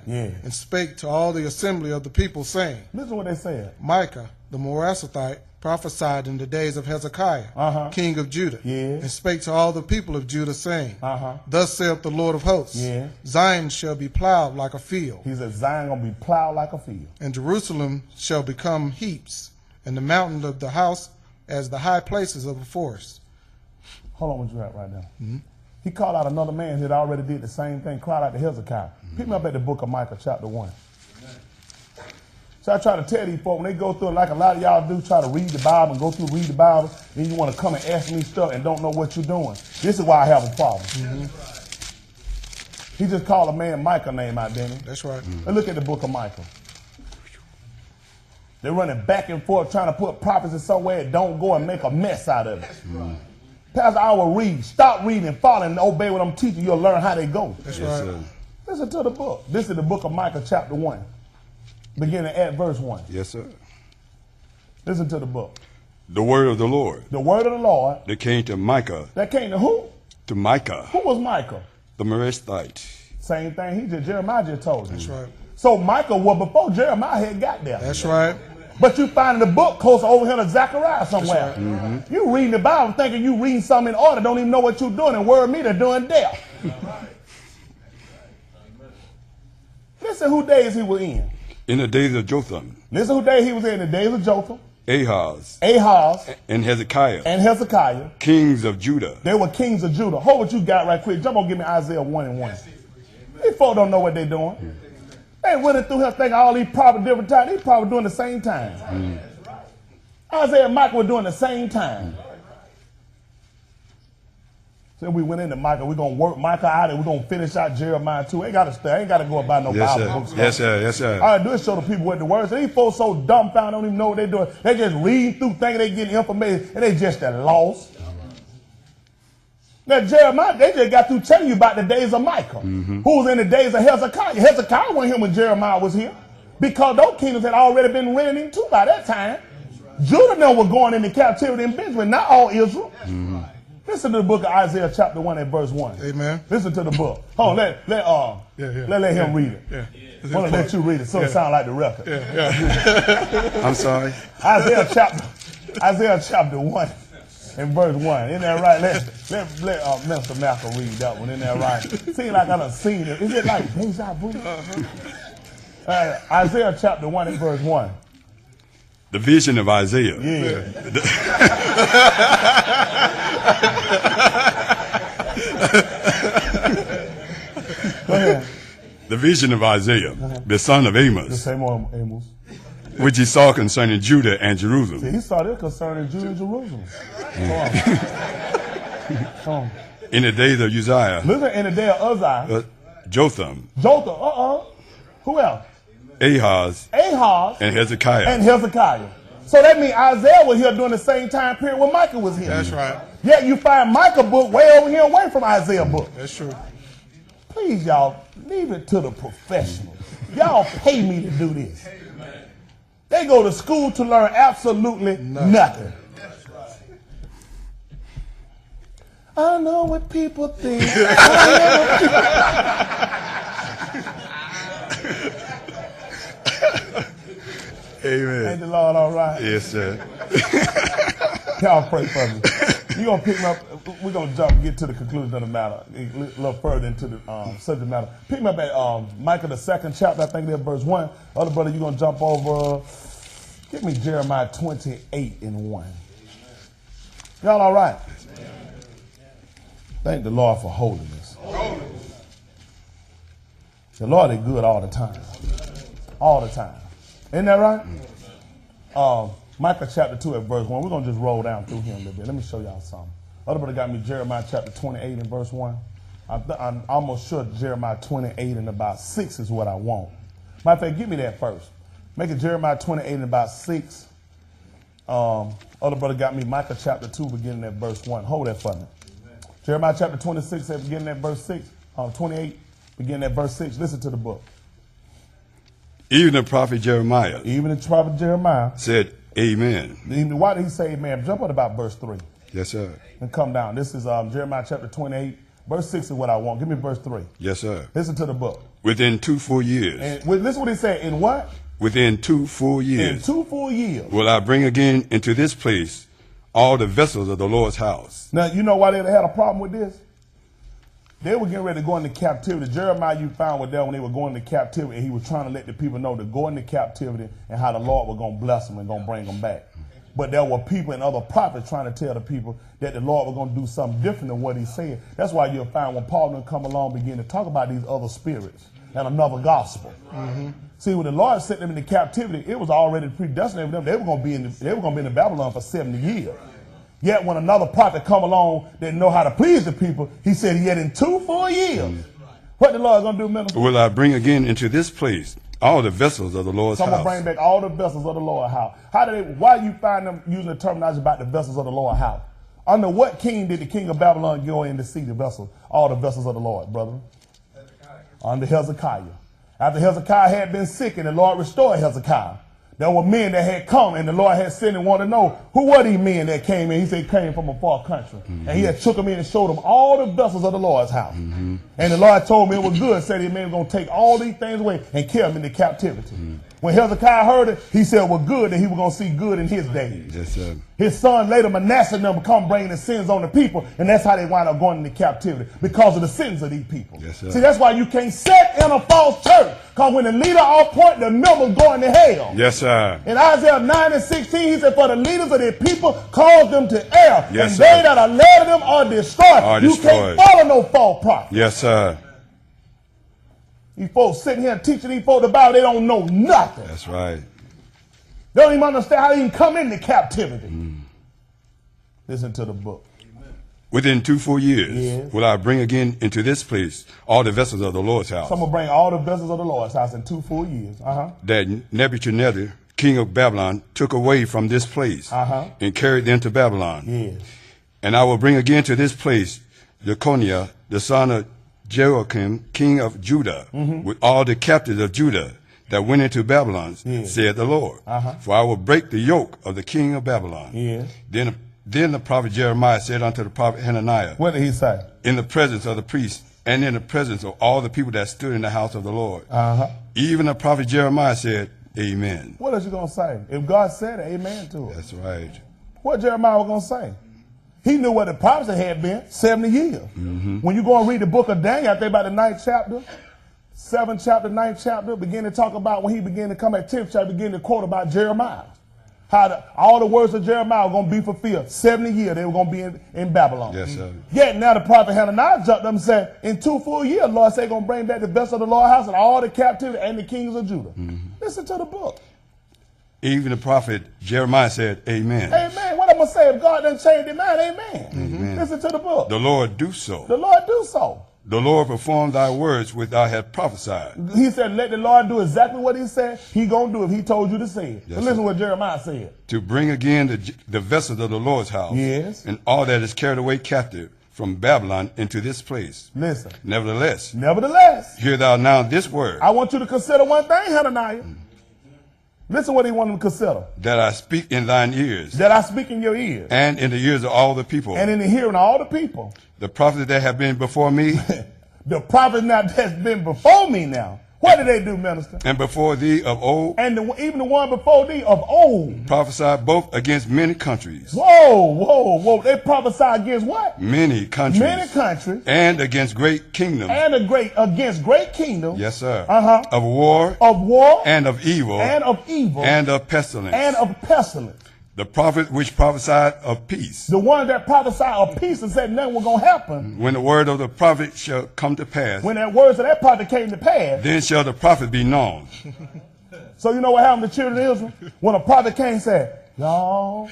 and spake to all the assembly of the people, saying, Listen to what they said. Micah the Morasthite prophesied in the days of Hezekiah, king of Judah, and spake to all the people of Judah, saying, Thus saith the Lord of hosts, Zion shall be plowed like a field. He said, Zion going to be plowed like a field. And Jerusalem shall become heaps, and the mountain of the house as the high places of a forest. Hold on, what you at right now. He called out another man who had already did the same thing, cried out to Hezekiah. Pick me up at the book of Micah, chapter 1. So I try to tell these folks, when they go through it, like a lot of y'all do, try to read the Bible and go through, read the Bible, then you want to come and ask me stuff and don't know what you're doing. This is why I have a problem. He just called a man Micah name out, didn't he? That's right. Let's look at the book of Micah. They're running back and forth trying to put prophecy somewhere it don't go and make a mess out of it. Pastor, I will read. Stop reading, follow, and obey what I'm teaching. You'll learn how they go. That's right. Sir. Listen to the book. This is the book of Micah, chapter 1, beginning at verse 1. Yes, sir. Listen to the book. The word of the Lord. The word of the Lord. That came to Micah. That came to who? To Micah. Who was Micah? The Morasthite. Same thing Jeremiah just told you. That's right. So Micah was before Jeremiah had got there. That's right. But you find in the book close over here to Zechariah somewhere. Right. You reading the Bible thinking you reading something in order, don't even know what you're doing, and word me, they're doing death. Listen who days he was in. The days of Jotham. Listen who days he was in the days of Jotham. Ahaz. And Hezekiah. Hezekiah. Kings of Judah. They were kings of Judah. Hold what you got right quick. Jump on, give me Isaiah 1:1. These folks don't know what they're doing. They went through here thinking all these probably different times. They probably doing the same time. Isaiah and Micah were doing the same time. So we went into Micah. We're going to work Micah out and we're going to finish out Jeremiah too. Ain't got to stay. Ain't got to go about no Bible books. Yes, sir. Yes, sir. All I do is show the people what the words. These folks so dumbfounded, don't even know what they're doing. They just read through thinking they getting information and they just lost. Now, Jeremiah, they just got through telling you about the days of Micah, who was in the days of Hezekiah. Hezekiah wasn't here when Jeremiah was here because those kingdoms had already been rented too by that time. Judah now was going into captivity in Benjamin, not all Israel. Listen to the book of Isaiah chapter 1 and verse 1. Amen. Listen to the book. Hold on, let him read it. I want to let you read it so it sounds like the record. I'm sorry. Isaiah chapter 1. In verse 1, isn't that right? Let Mr. Malcolm read that one, isn't that right? Seems like I done seen it. Is it like deja vu? Isaiah chapter 1 and verse 1. The vision of Isaiah. Yeah. Go ahead. The vision of Isaiah, the son of Amos. The same one, Amos. Which he saw concerning Judah and Jerusalem. See, he saw this concerning Judah and Jerusalem. Come on. In the days of Uzziah. Listen, in the day of Uzziah. Jotham. Who else? Ahaz. And Hezekiah. So that means Isaiah was here during the same time period when Micah was here. That's right. Yet you find Micah book way over here away from Isaiah book. That's true. Please, y'all, leave it to the professionals. Y'all pay me to do this. They go to school to learn absolutely nothing. I know what people think. Amen. Ain't the Lord all right? Yes, sir. Y'all pray for me. You're going to pick me up. We're going to jump and get to the conclusion of the matter, a little further into the subject matter. Pick me up at Micah, the 2nd chapter, I think that's verse 1. Other brother, you're going to jump over. Give me Jeremiah 28 and 1. Y'all all right? Thank the Lord for holiness. The Lord is good all the time. All the time. Isn't that right? Micah chapter 2 at verse 1. We're going to just roll down through here a little bit. Let me show y'all something. Other brother got me Jeremiah chapter 28 and verse 1. I'm almost sure Jeremiah 28 and about 6 is what I want. Matter of fact, give me that first. Make it Jeremiah 28 and about 6. Other brother got me Micah chapter 2 beginning at verse 1. Hold that for me. Jeremiah chapter 26 at beginning at verse 6. 28 beginning at verse 6. Listen to the book. Even the prophet Jeremiah. Even the prophet Jeremiah said, Amen. Why did he say amen? Jump up about verse 3. Yes, sir. And come down. This is Jeremiah chapter 28, Verse 6 is what I want. Give me verse 3. Yes, sir. Listen to the book. Within 2 full years. And listen what he said. In what? Within 2 full years. In 2 full years. Will I bring again into this place all the vessels of the Lord's house. Now, you know why they had a problem with this? They were getting ready to go into captivity. Jeremiah, you found was there when they were going into captivity, and he was trying to let the people know to go into captivity and how the Lord was going to bless them and going to bring them back. But there were people and other prophets trying to tell the people that the Lord was going to do something different than what he said. That's why you'll find when Paul and come along begin to talk about these other spirits and another gospel. Mm-hmm. See, when the Lord sent them into captivity, it was already predestinated for them. They were going to be in Babylon for 70 years. Yet when another prophet come along that know how to please the people, he said, yet in 2 full years, what the Lord going to do, minister? Will I bring again into this place all the vessels of the Lord's house? I'm going to bring back all the vessels of the Lord's house. Why do you find them using the terminology about the vessels of the Lord's house? Under what king did the king of Babylon go in to see the vessels, all the vessels of the Lord, brother? Hezekiah. Under Hezekiah. After Hezekiah had been sick and the Lord restored Hezekiah, there were men that had come and the Lord had sent and wanted to know who were these men that came in. He said came from a far country. Mm-hmm. And he had took them in and showed them all the vessels of the Lord's house. Mm-hmm. And the Lord told me it was good. Said the man was going to take all these things away and carry them into captivity. Mm-hmm. When Hezekiah heard it, he said it was good that he was going to see good in his days. Yes, sir. His son later, Manasseh, and them come bringing the sins on the people. And that's how they wind up going into captivity, because of the sins of these people. Yes, sir. See, that's why you can't sit in a false church. Because when the leader off point, the members going to hell. Yes, sir. In Isaiah 9:16, he said, for the leaders of the people cause them to err. Yes, and sir. they that are led of them are destroyed. You can't follow no false prophet. Yes, sir. These folks sitting here teaching these folks about it, they don't know nothing. That's right. They don't even understand how they even come into captivity. Listen to the book. Within 2 full years, yes, will I bring again into this place all the vessels of the Lord's house. So I'm going to bring all the vessels of the Lord's house in 2 full years. That Nebuchadnezzar, king of Babylon, took away from this place and carried them to Babylon. Yes. And I will bring again to this place Jeconiah, the son of Jehoiakim, king of Judah, with all the captives of Judah that went into Babylon, said the Lord. For I will break the yoke of the king of Babylon. Yes. Then the prophet Jeremiah said unto the prophet Hananiah, what did he say? In the presence of the priests and in the presence of all the people that stood in the house of the Lord. Even the prophet Jeremiah said, Amen. What is he going to say? If God said it, amen to it. That's right. What Jeremiah was going to say? He knew what the prophecy had been, 70 years. When you go and read the book of Daniel, I think about the 9th chapter, 7th chapter, 9th chapter, begin to talk about when he began to come at 10th chapter, begin to quote about Jeremiah. How all the words of Jeremiah were going to be fulfilled. 70 years they were going to be in Babylon. Yes, sir. Yet now the prophet Hananiah jumped up and said, in 2 full years, the Lord said going to bring back the vessels of the Lord's house and all the captivity and the kings of Judah. Listen to the book. Even the prophet Jeremiah said, Amen. Amen. What I'm going to say, if God doesn't change his mind, amen. Listen to the book. The Lord do so. The Lord do so. The Lord performed thy words which thou hast prophesied. He said, let the Lord do exactly what he said. He going to do if he told you to say it. Yes, but listen sir. what Jeremiah said. To bring again the vessels of the Lord's house. Yes. And all that is carried away captive from Babylon into this place. Listen. Nevertheless, Nevertheless, hear thou now this word. I want you to consider one thing, Hananiah. Listen what he wanted to consider. That I speak in thine ears. That I speak in your ears. And in the ears of all the people. And in the hearing of all the people. The prophets that have been before me. The prophets now that's been before me now. What did they do, minister? And before thee of old. And even the one before thee of old. Prophesied both against many countries. Whoa, whoa, whoa. They prophesied against what? Many countries. Many countries. And against great kingdoms. And against great kingdoms. Yes, sir. Of war. Of war. And of evil. And of evil. And of pestilence. And of pestilence. The prophet which prophesied of peace. The one that prophesied of peace and said nothing was going to happen. When the word of the prophet shall come to pass. When that words of that prophet came to pass. Then shall the prophet be known. So you know what happened to the children of Israel? When a prophet came and said, y'all,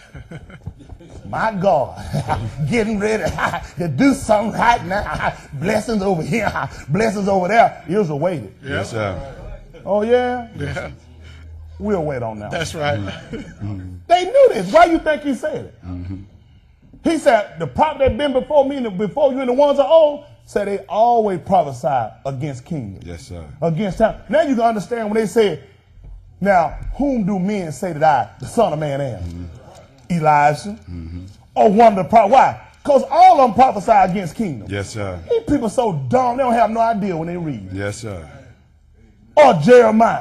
my God, getting ready to do something right now. Blessings over here, blessings over there. Israel waited. Yes, sir. Oh, yeah? Yeah. We'll wait on that. That's right. They knew this. Why you think he said it? He said, the prophet that been before me and before you and the ones of old, said they always prophesied against kingdoms. Yes, sir. Against time. Now you can understand when they said, now, whom do men say that I, the Son of Man, am? Elijah. Or one of the prophets. Why? Because all of them prophesy against kingdom. Yes, sir. These people so dumb, they don't have no idea when they read. Yes, sir. Or Jeremiah.